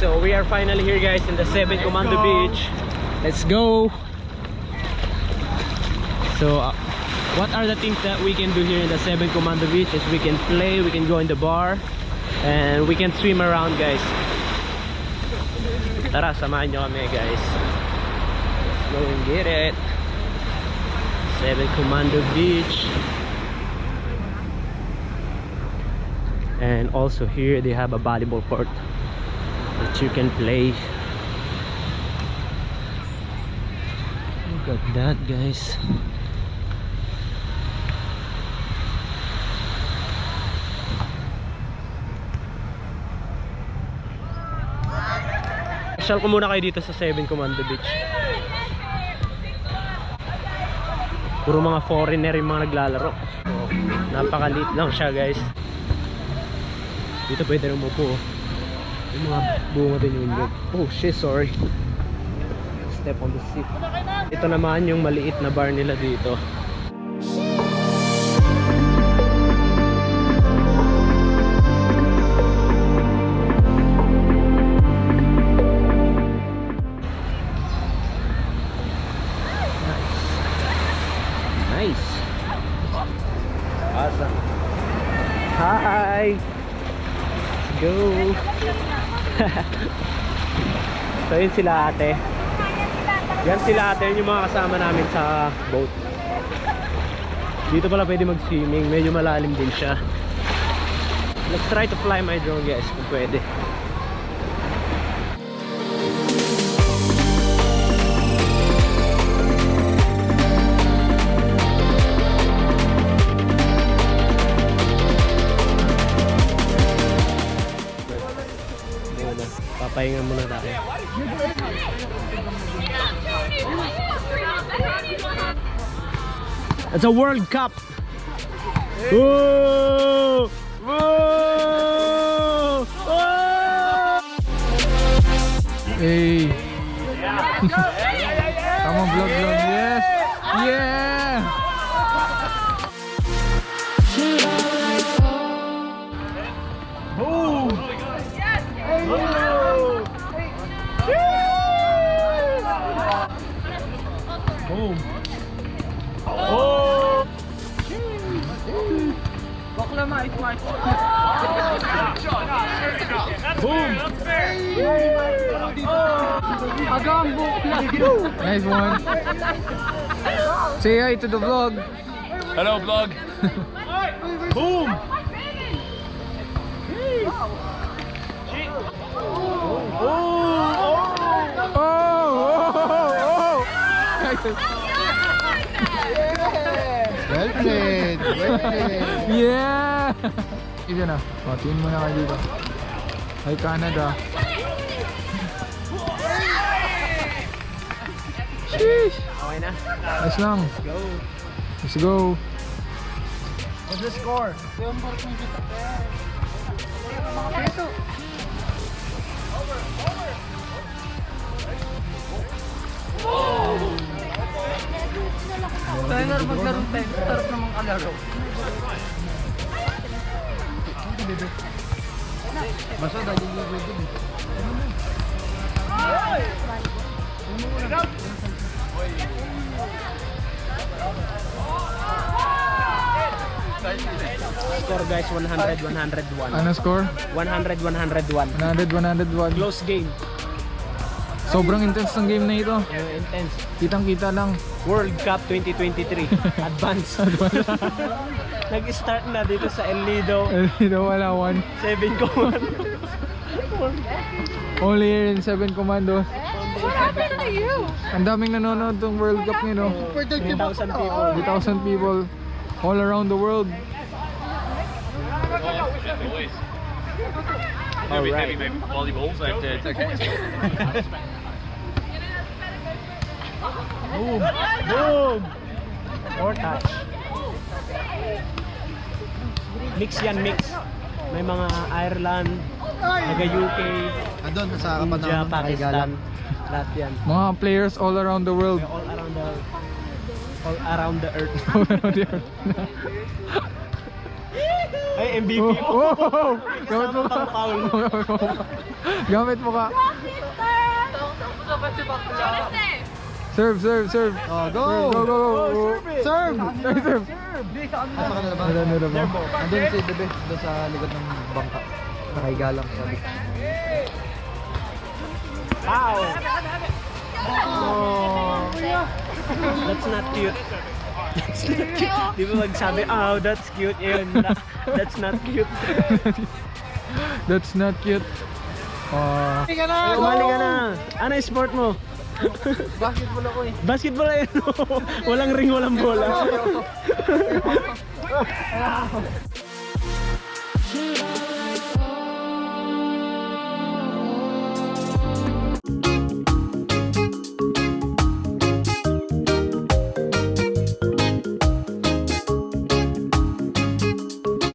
So we are finally here guys in the 7 Commando Beach. Let's go. So what are the things that we can do here in the 7 Commando Beach is we can play, we can go in the bar, and we can swim around guys. Tara, samahan nyo kami guys. Let's go and get it. 7 Commando Beach. And also here they have a volleyball court that you can play. Look at that guys. Pasyal ko muna kayo dito sa 7 Commando Beach. Puro mga foreigner yung mga naglalaro. So, napakaliit lang siya guys. Dito pwede rin umupo. Yung mga bunga din yung nyug. Oh shit, sorry. Step on the seat. Ito naman yung maliit na bar nila dito. Nice. Awesome. Hi. Go. So yun sila ate. Yan sila ate, yun yung mga kasama namin sa boat. Dito pala pwede mag-swimming, medyo malalim din siya. Let's try to fly my drone guys kung pwede. Papahinga muna tayo. It's a World Cup. Whoa! Whoa! Whoa! Hey! Come on, vlog. Yes! Yeah! Boom! Boom! Oh! Bakla mais. Boom! Agang bukla. Nice one. Say hi to the vlog. Hello, vlog. Boom! Well played. Well played. Yeah. Ito na. O, tingin muna kayo dito. Hi Canada. Sheesh. Okay na. Nice lang. Go. Let's go. What's the score? Tayo maglarong tayo. Sarap namang kalaro. Basta dali mo dito. Score guys 100-101. Ano score? 100-101. 100-101. Close game. Sobrang intense ng game na ito. Intense. Kitang-kita lang. World Cup 2023. Advance. Nag-start na dito sa El Nido. Dito wala 7 Commando. Only here in 7 Commandos. What happened to you? Ang daming nanonood ng World Cup nyo. 3,000 people. 3,000 people all around the world. Alright. Volleyballs, it's okay. Boom! Boom! Or touch. Mix yan, mix. May mga Ireland, taga-UK, Andun, sa India, Kapanang Pakistan. Lahat yan. Mga players all around the world. All around the earth. All around the earth. Ay, MVP. Oh! Gamit mo ka. Gamit mo ka. Serve, serve, serve. Go! Go, go, go. Serve! Ay, serve. Asa ka na ba? Ano ba? Andun si Bebe, doon sa likod ng bangka. Nakahiga lang sabi. Wow! Oh, that's not cute. That's not cute. Di ba magsabi, oh, that's cute. Yun, that's not cute. That's not cute. Umali ka na. Ano yung sport mo? Basketball ako eh. Basketball ayun. Walang ring, walang bola.